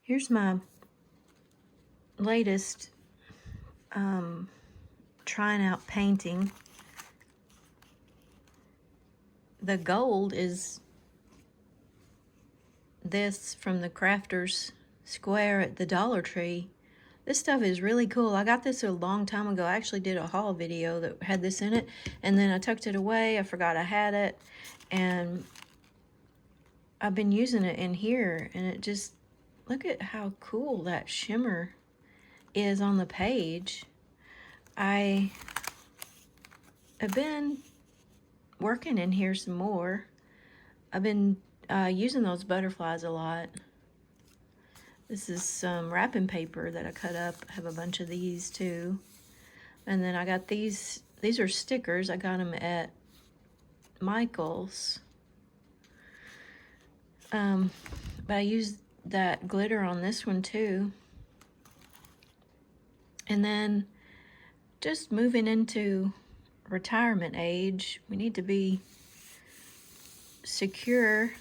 Here's my latest trying out painting. The gold is this from the Crafters Square at the Dollar Tree. This stuff is really cool. I got this a long time ago. I actually did a haul video that had this in it, and then I tucked it away. I forgot I had it, and I've been using it in here, and it just, look at how cool that shimmer is on the page. I have been working in here some more. I've been using those butterflies a lot. This is some wrapping paper that I cut up. I have a bunch of these too. And then I got these are stickers. I got them at Michael's. But I used that glitter on this one too. And then just moving into retirement age, we need to be secure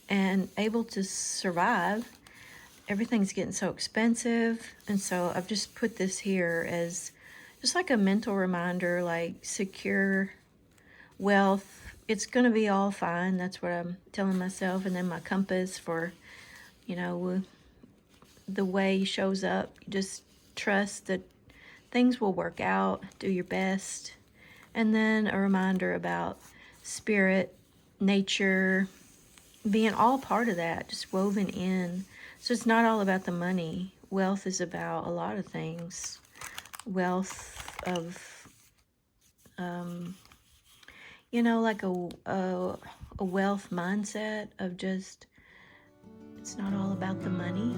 and able to survive. Everything's getting so expensive, and so I've just put this here as just like a mental reminder, like secure wealth. It's gonna be all fine. That's what I'm telling myself. And then my compass for, you know, the way shows up. Just trust that things will work out. Do your best. And then a reminder about spirit, nature, being all part of that, just woven in. So it's not all about the money. Wealth is about a lot of things. Wealth of, you know, like a wealth mindset of just, it's not all about the money.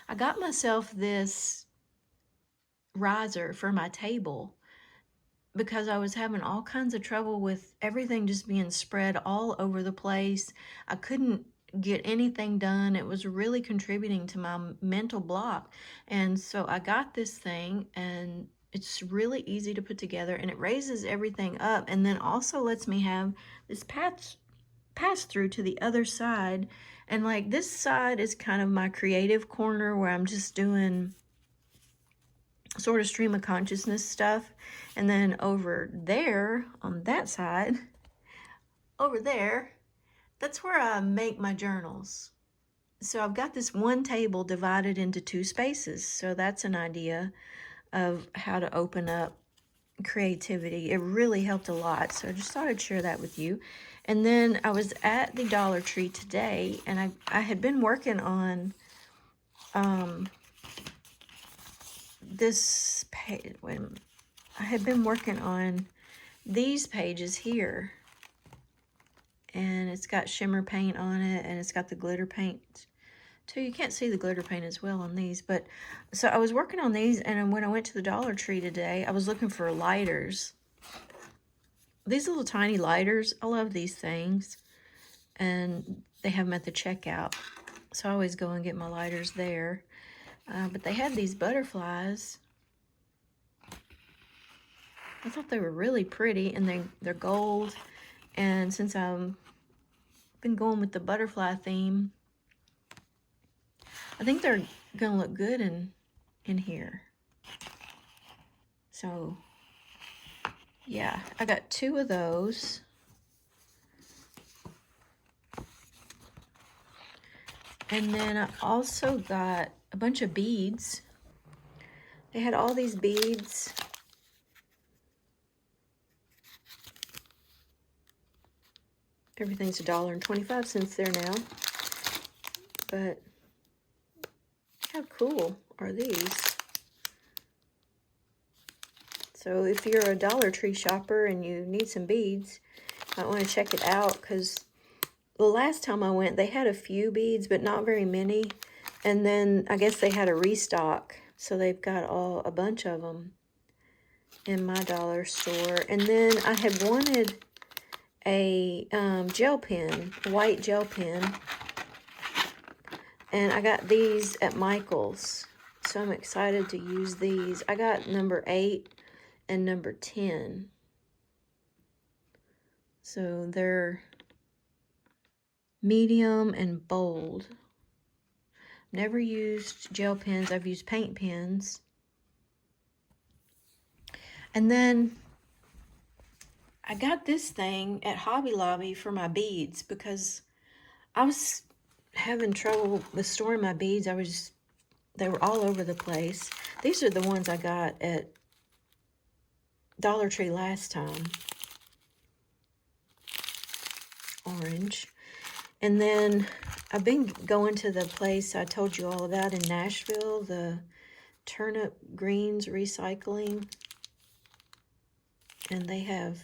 I got myself this riser for my table because I was having all kinds of trouble with everything just being spread all over the place. I couldn't get anything done. It was really contributing to my mental block. And so I got this thing, and it's really easy to put together, and it raises everything up, and then also lets me have this pass through to the other side. And like this side is kind of my creative corner where I'm just doing sort of stream of consciousness stuff. And then over there on that side, over there, that's where I make my journals. So I've got this one table divided into two spaces. So that's an idea of how to open up creativity. It really helped a lot. So I just thought I'd share that with you. And then I was at the Dollar Tree today, and I had been working on this page. Wait a minute. I had been working on these pages here, and it's got shimmer paint on it, and it's got the glitter paint too. You can't see the glitter paint as well on these, but so I was working on these, and when I went to the Dollar Tree today, I was looking for lighters. These little tiny lighters, I love these things, and they have them at the checkout, so I always go and get my lighters there. But they had these butterflies. I thought they were really pretty, and they're gold, and since I've been going with the butterfly theme, I think they're gonna look good in here. So yeah, I got 2 of those. And then I also got a bunch of beads. They had all these beads. Everything's $1.25 there now. But how cool are these? So if you're a Dollar Tree shopper and you need some beads, you might want to check it out, because the last time I went, they had a few beads, but not very many. And then I guess they had a restock, so they've got a bunch of them in my dollar store. And then I had wanted a gel pen, a white gel pen, And I got these at Michael's, so I'm excited to use these. I got number 8 and number 10. So they're medium and bold. Never used gel pens. I've used paint pens. And then I got this thing at Hobby Lobby for my beads because I was having trouble with storing my beads. They were all over the place. These are the ones I got at Dollar Tree last time. Orange. And then I've been going to the place I told you all about in Nashville, the Turnip Greens Recycling. And they have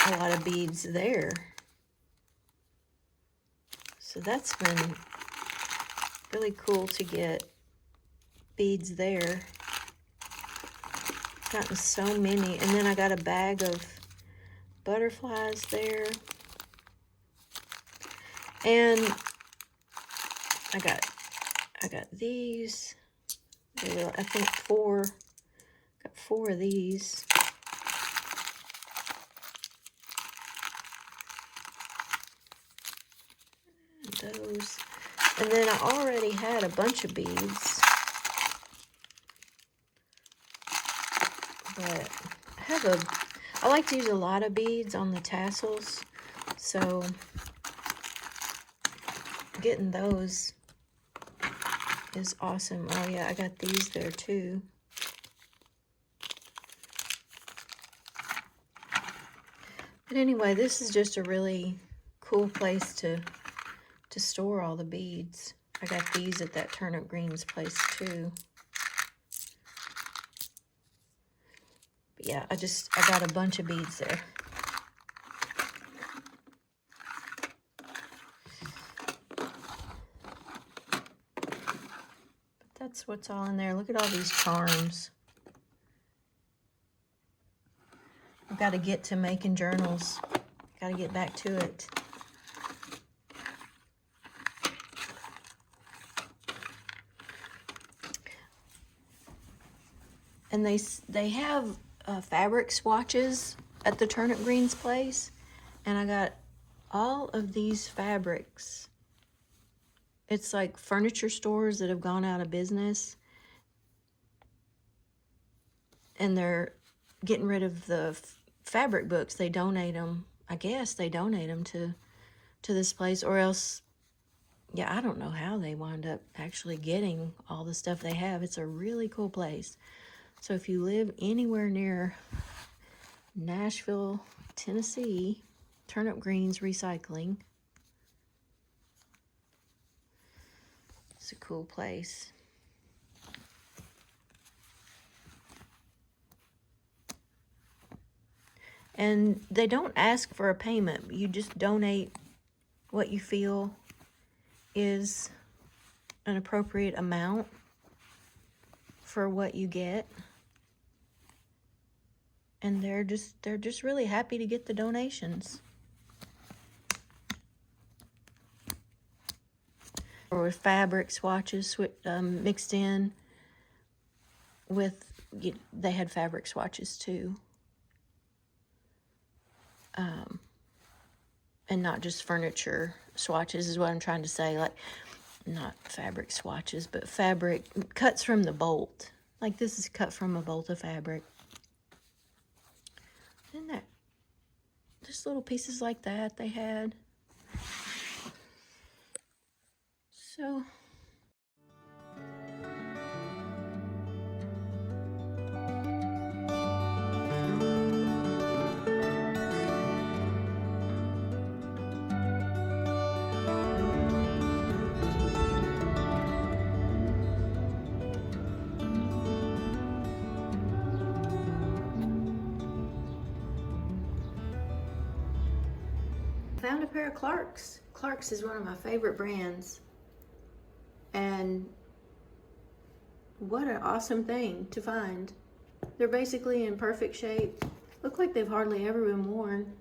a lot of beads there. So that's been really cool to get beads there. Gotten so many. And then I got a bag of butterflies there. And I got these. I think 4. Got 4 of these. And those. And then I already had a bunch of beads. But I like to use a lot of beads on the tassels. So getting those is awesome. Oh yeah, I got these there too. But anyway, this is just a really cool place to store all the beads. I got these at that Turnip Greens place too. But yeah, I got a bunch of beads there. That's what's all in there. Look at all these charms. I've got to get to making journals. Got to get back to it. And they have fabric swatches at the Turnip Greens place. And I got all of these fabrics. It's like furniture stores that have gone out of business. And they're getting rid of the fabric books. They donate them. I guess they donate them to this place, or else, yeah, I don't know how they wind up actually getting all the stuff they have. It's a really cool place. So if you live anywhere near Nashville, Tennessee, Turnip Greens Recycling, it's a cool place. And they don't ask for a payment. You just donate what you feel is an appropriate amount for what you get. And they're just really happy to get the donations. Or fabric swatches mixed in with, they had fabric swatches too. And not just furniture swatches is what I'm trying to say. Like, not fabric swatches, but fabric cuts from the bolt. Like this is cut from a bolt of fabric. Isn't that just little pieces like that they had? So found a pair of Clarks. Clarks is one of my favorite brands. And what an awesome thing to find. They're basically in perfect shape. Look like they've hardly ever been worn.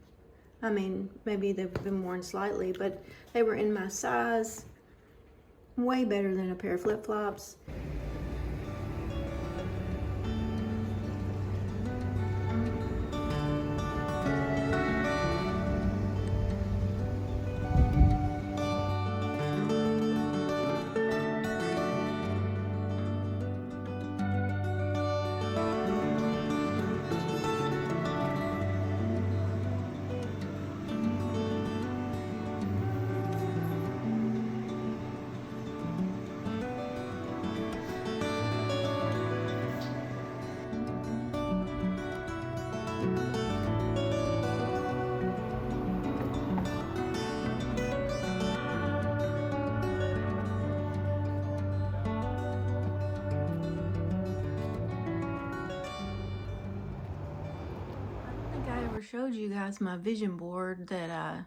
I mean, maybe they've been worn slightly, but they were in my size. Way better than a pair of flip-flops. Showed you guys my vision board that I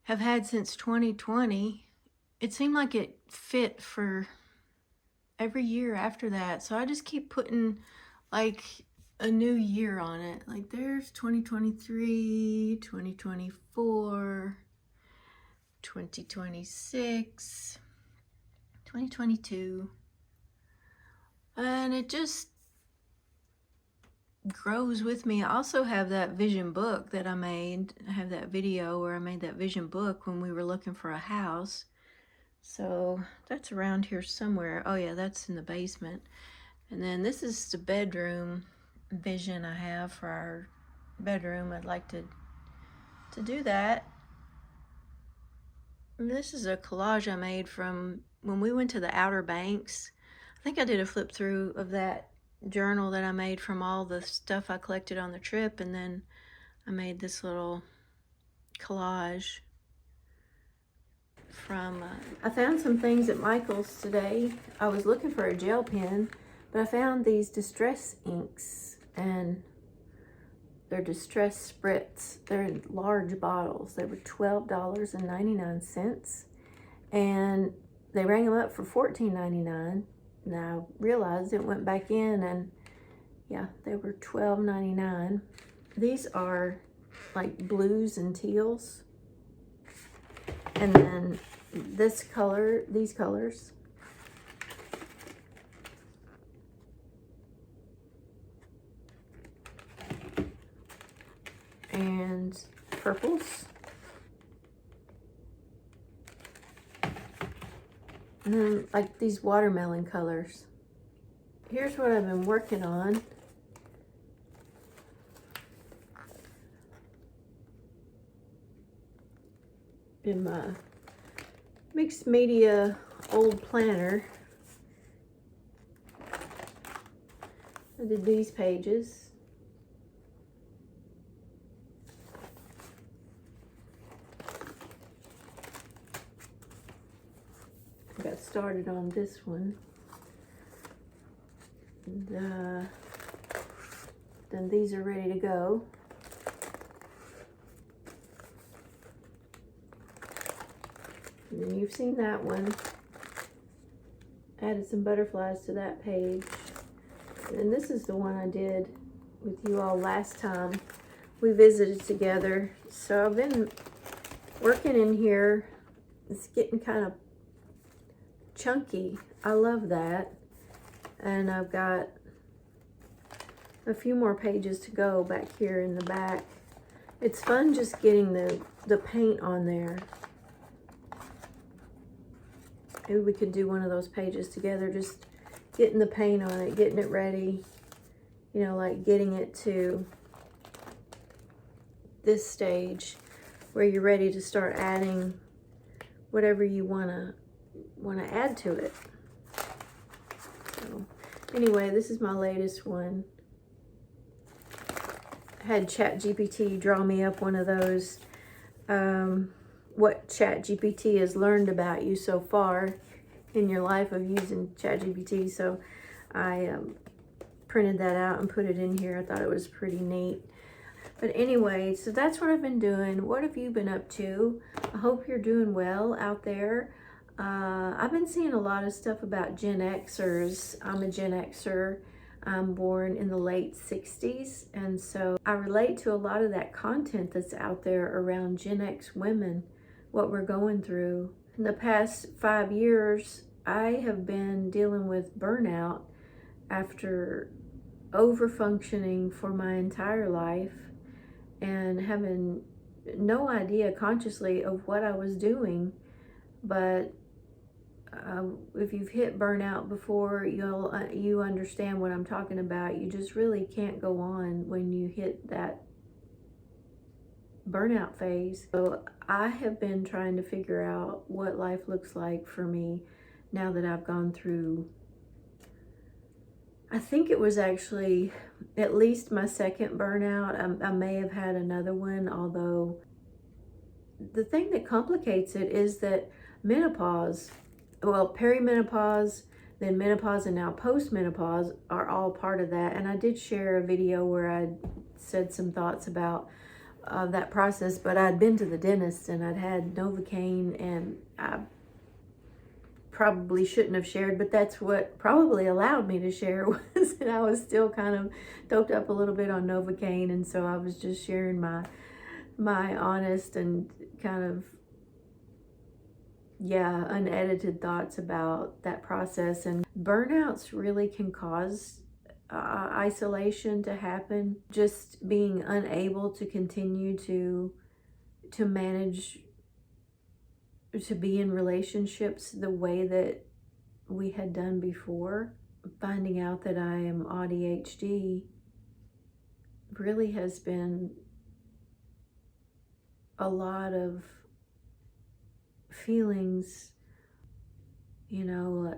have had since 2020. It seemed like it fit for every year after that, so I just keep putting like a new year on it. Like there's 2023, 2024, 2026, 2022, and it just grows with me. I also have that vision book that I made. I have that video where I made that vision book when we were looking for a house. So that's around here somewhere. Oh yeah, that's in the basement. And then this is the bedroom vision I have for our bedroom. I'd like to do that. And this is a collage I made from when we went to the Outer Banks. I think I did a flip through of that journal that I made from all the stuff I collected on the trip, and then I made this little collage from I found some things at Michael's today. I was looking for a gel pen, but I found these distress inks, and they're distress spritz. They're in large bottles. They were $12.99, and they rang them up for $14.99. Now I realized it, went back in, and yeah, they were $12.99. These are like blues and teals. And then this color, these colors. And purples. And then like these watermelon colors. Here's what I've been working on. In my mixed media old planner, I did these pages. I got started on this one. And, then these are ready to go. And then you've seen that one. Added some butterflies to that page. And this is the one I did with you all last time we visited together. So I've been working in here. It's getting kind of chunky. I love that. And I've got a few more pages to go back here in the back. It's fun just getting the paint on there. Maybe we could do one of those pages together, just getting the paint on it, getting it ready, you know, like getting it to this stage where you're ready to start adding whatever you want to add to it. So anyway, this is my latest one. I had ChatGPT draw me up one of those, what ChatGPT has learned about you so far in your life of using ChatGPT. So I printed that out and put it in here. I thought it was pretty neat. But anyway, so that's what I've been doing. What have you been up to? I hope you're doing well out there. I've been seeing a lot of stuff about Gen Xers. I'm a Gen Xer. I'm born in the late 60s, and so I relate to a lot of that content that's out there around Gen X women, what we're going through. In the past 5 years, I have been dealing with burnout after over-functioning for my entire life and having no idea consciously of what I was doing. But if you've hit burnout before, you understand what I'm talking about. You just really can't go on when you hit that burnout phase. So I have been trying to figure out what life looks like for me now that I've gone through, I think it was actually at least my second burnout. I may have had another one, although the thing that complicates it is that menopause, well, perimenopause, then menopause, and now postmenopause are all part of that. And I did share a video where I said some thoughts about that process, but I'd been to the dentist and I'd had Novocaine, and I probably shouldn't have shared, but that's what probably allowed me to share, was that I was still kind of doped up a little bit on Novocaine, and so I was just sharing my honest and kind of, yeah, unedited thoughts about that process. And burnouts really can cause isolation to happen, just being unable to continue to manage, to be in relationships the way that we had done before. Finding out that I am ADHD really has been a lot of feelings. You know,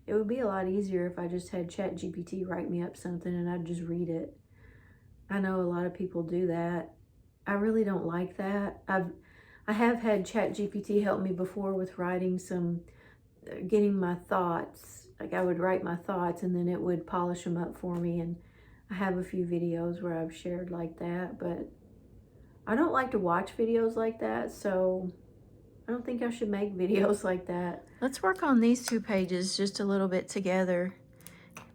it would be a lot easier if I just had ChatGPT write me up something and I'd just read it. I know a lot of people do that. I really don't like that. I have had ChatGPT help me before with writing getting my thoughts. Like, I would write my thoughts and then it would polish them up for me. And I have a few videos where I've shared like that, but I don't like to watch videos like that, so I don't think I should make videos like that. Let's work on these 2 pages just a little bit together.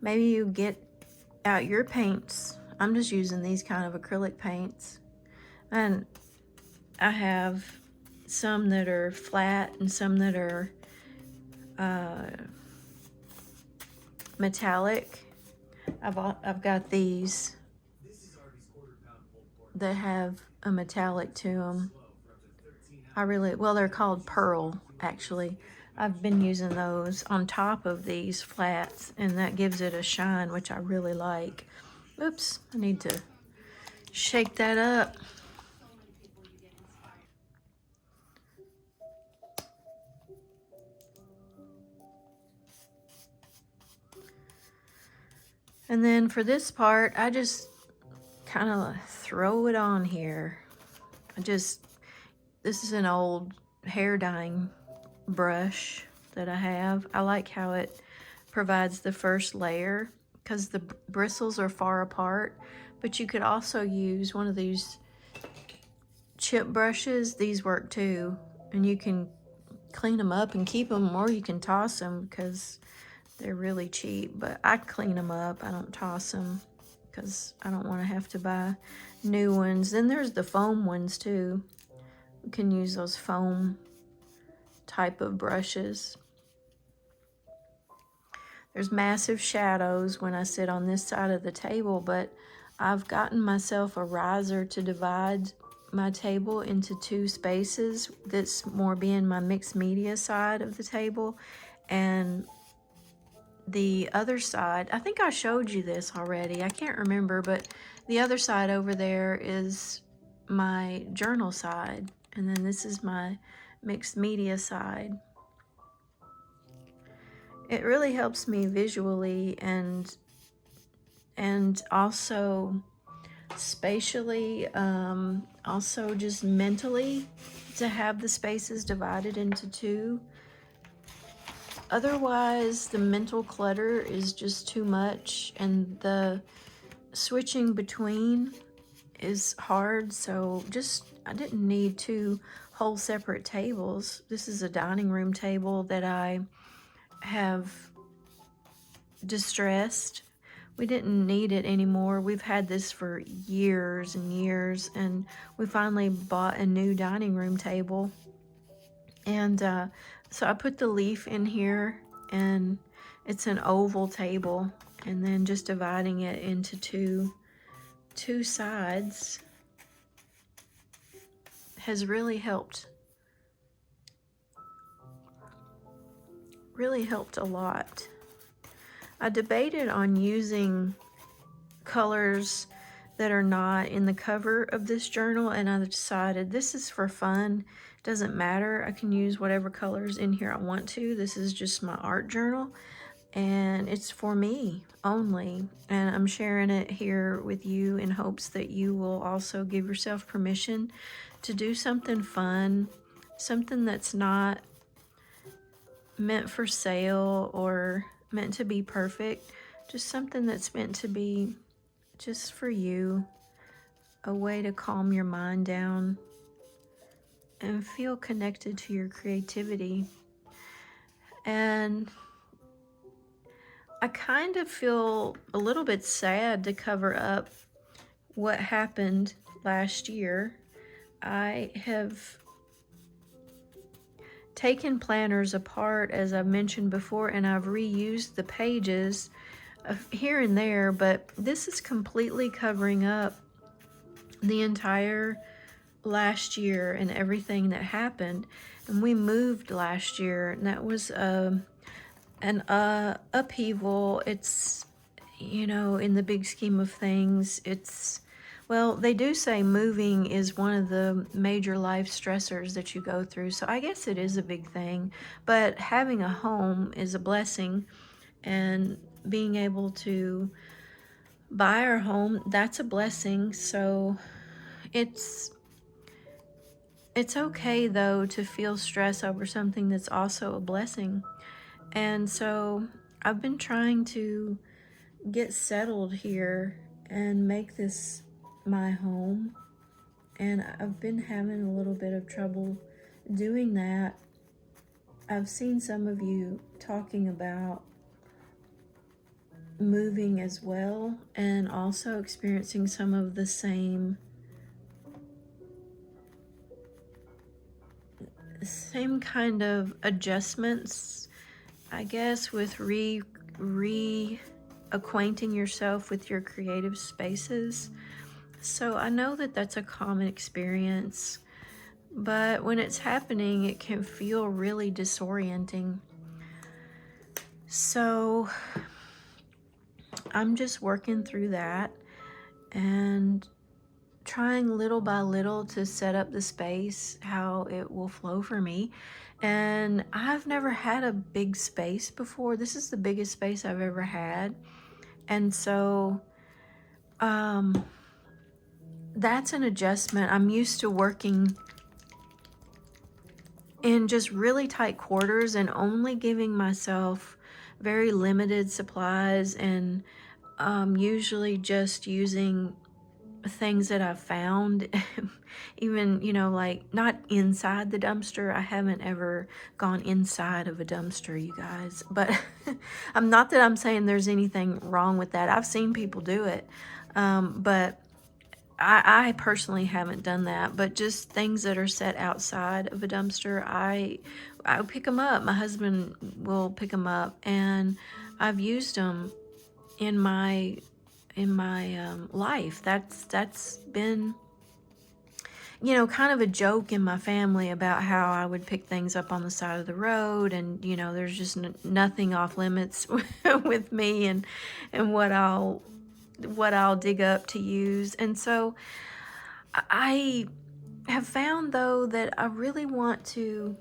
Maybe you get out your paints. I'm just using these kind of acrylic paints. And I have some that are flat and some that are metallic. I've got these that have a metallic to them. Well, they're called pearl, actually. I've been using those on top of these flats, and that gives it a shine, which I really like. Oops, I need to shake that up. And then for this part, I just kind of throw it on here. This is an old hair dyeing brush that I have. I like how it provides the first layer because the bristles are far apart, but you could also use one of these chip brushes. These work too, and you can clean them up and keep them, or you can toss them because they're really cheap. But I clean them up. I don't toss them because I don't want to have to buy new ones. Then there's the foam ones too. You can use those foam type of brushes. There's massive shadows when I sit on this side of the table, but I've gotten myself a riser to divide my table into 2 spaces. That's more being my mixed media side of the table, and the other side, I think I showed you this already, I can't remember, but the other side over there is my journal side, and then this is my mixed media side. It really helps me visually and also spatially, also just mentally, to have the spaces divided into 2. Otherwise, the mental clutter is just too much, and the switching between is hard. So I didn't need 2 whole separate tables. This is a dining room table that I have distressed we didn't need it anymore. We've had this for years and years, and we finally bought a new dining room table. And so I put the leaf in here, and it's an oval table, and then just dividing it into two sides has really helped a lot. I debated on using colors that are not in the cover of this journal, and I decided this is for fun. Doesn't matter. I can use whatever colors in here I want to. This is just my art journal, and it's for me only, and I'm sharing it here with you in hopes that you will also give yourself permission to do something fun, something that's not meant for sale or meant to be perfect, just something that's meant to be just for you, a way to calm your mind down and feel connected to your creativity. And I kind of feel a little bit sad to cover up what happened last year. I have taken planners apart, as I've mentioned before, and I've reused the pages here and there, but this is completely covering up the entire last year and everything that happened. And we moved last year, and that was an upheaval. It's, you know, in the big scheme of things, it's, well, they do say moving is one of the major life stressors that you go through, so I guess it is a big thing. But having a home is a blessing, and being able to buy our home, that's a blessing. So it's okay, though, to feel stress over something that's also a blessing. And so I've been trying to get settled here and make this my home, and I've been having a little bit of trouble doing that. I've seen some of you talking about moving as well, and also experiencing some of the same kind of adjustments, I guess, with reacquainting yourself with your creative spaces. So I know that that's a common experience, but when it's happening, it can feel really disorienting. So I'm just working through that and trying little by little to set up the space how it will flow for me. And I've never had a big space before. This is the biggest space I've ever had. And so that's an adjustment. I'm used to working in just really tight quarters and only giving myself very limited supplies, and usually just using things that I've found. Even, you know, like not inside the dumpster. I haven't ever gone inside of a dumpster, you guys, but I'm not that I'm saying there's anything wrong with that. I've seen people do it, but I personally haven't done that. But just things that are set outside of a dumpster, I pick them up. My husband will pick them up, and I've used them in my life. That's been, you know, kind of a joke in my family about how I would pick things up on the side of the road, and, you know, there's just nothing off limits with me, and what I'll dig up to use. And so I have found, though, that I really want to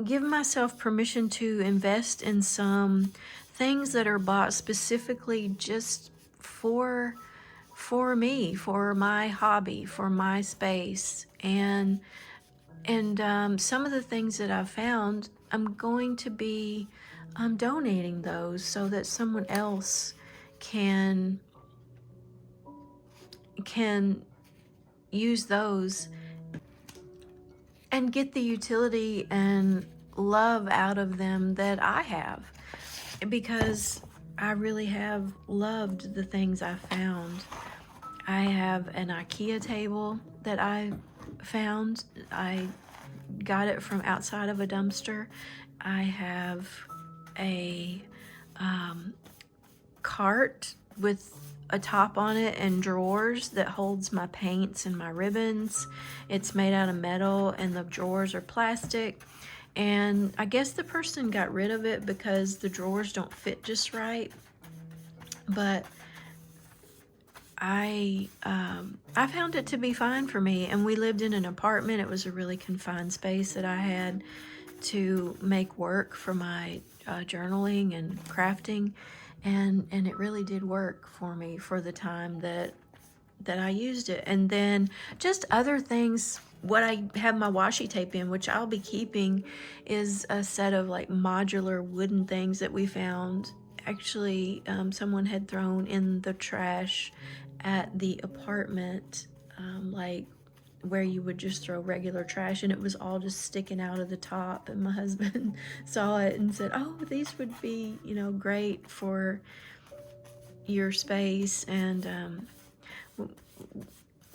give myself permission to invest in some things that are bought specifically just for me, for my hobby, for my space. And some of the things that I've found, I'm going to be donating those so that someone else can use those and get the utility and love out of them that I have. Because I really have loved the things I found. I have an IKEA table that I found. I got it from outside of a dumpster. I have a cart with a top on it and drawers that holds my paints and my ribbons. It's made out of metal and the drawers are plastic. And I guess the person got rid of it because the drawers don't fit just right. But I found it to be fine for me. And we lived in an apartment. It was a really confined space that I had to make work for my journaling and crafting, and it really did work for me for the time that I used it. And then just other things, what I have my washi tape in, which I'll be keeping, is a set of like modular wooden things that we found. Actually, someone had thrown in the trash at the apartment, like where you would just throw regular trash, and it was all just sticking out of the top. And my husband saw it and said, "Oh, these would be, great for your space." And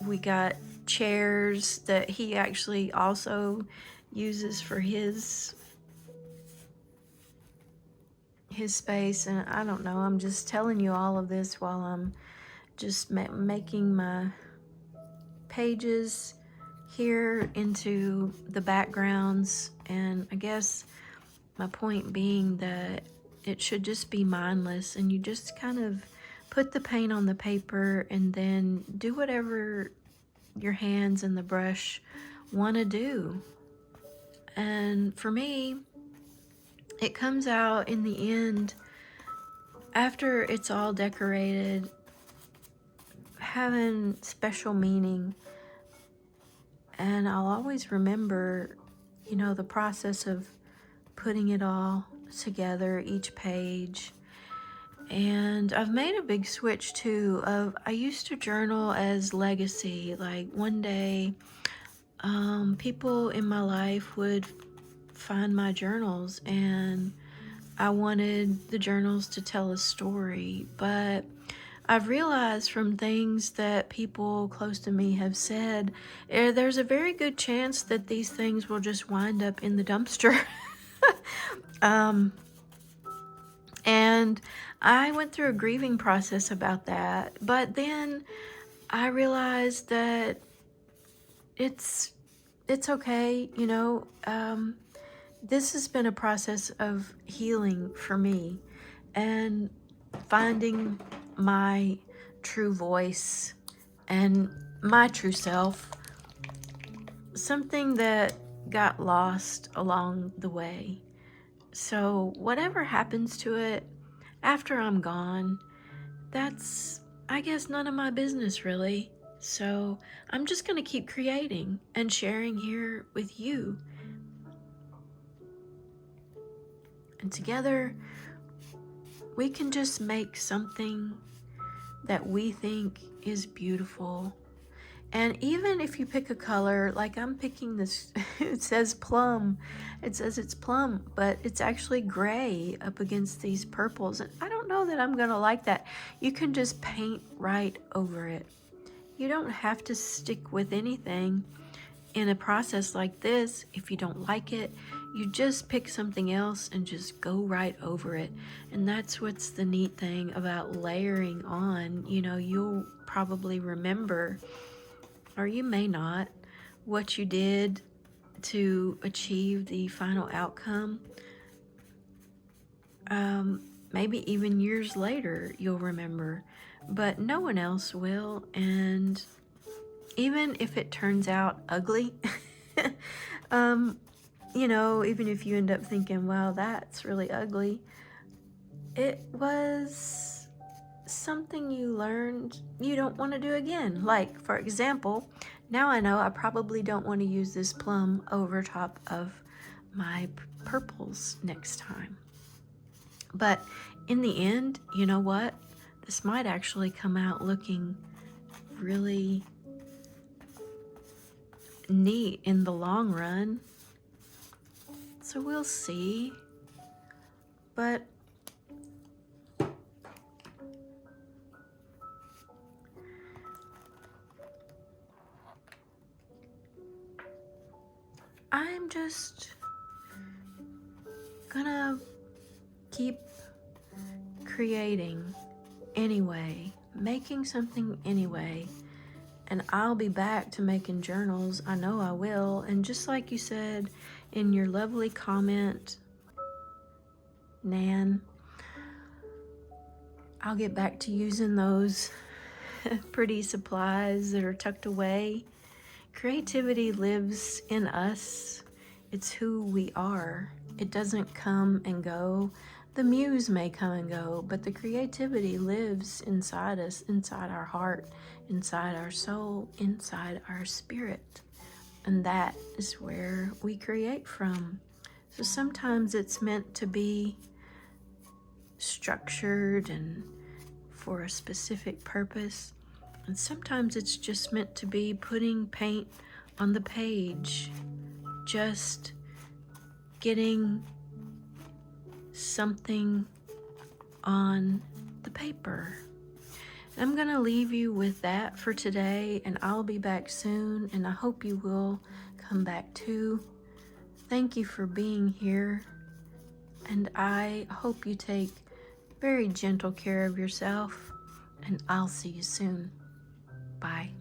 we got chairs that he actually also uses for his space. And I don't know, I'm just telling you all of this while I'm just making my pages here into the backgrounds. And I guess my point being that it should just be mindless, and you just kind of put the paint on the paper and then do whatever your hands and the brush want to do. And for me, it comes out in the end, after it's all decorated, having special meaning. And I'll always remember, the process of putting it all together, each page. And I've made a big switch too of, I used to journal as legacy. Like one day, people in my life would find my journals, and I wanted the journals to tell a story. But I've realized from things that people close to me have said, there's a very good chance that these things will just wind up in the dumpster. And I went through a grieving process about that. But then I realized that it's okay, this has been a process of healing for me and finding my true voice and my true self, something that got lost along the way. So whatever happens to it after I'm gone, that's, I guess, none of my business really. So I'm just going to keep creating and sharing here with you. And together, we can just make something that we think is beautiful. And even if you pick a color, like I'm picking this, it says plum. It says it's plum, but it's actually gray up against these purples. And I don't know that I'm gonna like that. You can just paint right over it. You don't have to stick with anything in a process like this. If you don't like it, you just pick something else and just go right over it. And that's what's the neat thing about layering on. You'll probably remember, or you may not, what you did to achieve the final outcome. Maybe even years later you'll remember, but no one else will. And even if it turns out ugly, even if you end up thinking, wow, that's really ugly, it was something you learned you don't want to do again. Like, for example, now I know I probably don't want to use this plum over top of my purples next time. But in the end, you know what? This might actually come out looking really neat in the long run. So we'll see. But I'm just gonna keep creating anyway, making something anyway, and I'll be back to making journals. I know I will. And just like you said in your lovely comment, Nan, I'll get back to using those pretty supplies that are tucked away. Creativity lives in us. It's who we are. It doesn't come and go. The muse may come and go, but the creativity lives inside us, inside our heart, inside our soul, inside our spirit. And that is where we create from. So sometimes it's meant to be structured and for a specific purpose. And sometimes it's just meant to be putting paint on the page, just getting something on the paper. And I'm gonna leave you with that for today, and I'll be back soon, and I hope you will come back too. Thank you for being here, and I hope you take very gentle care of yourself, and I'll see you soon. Bye.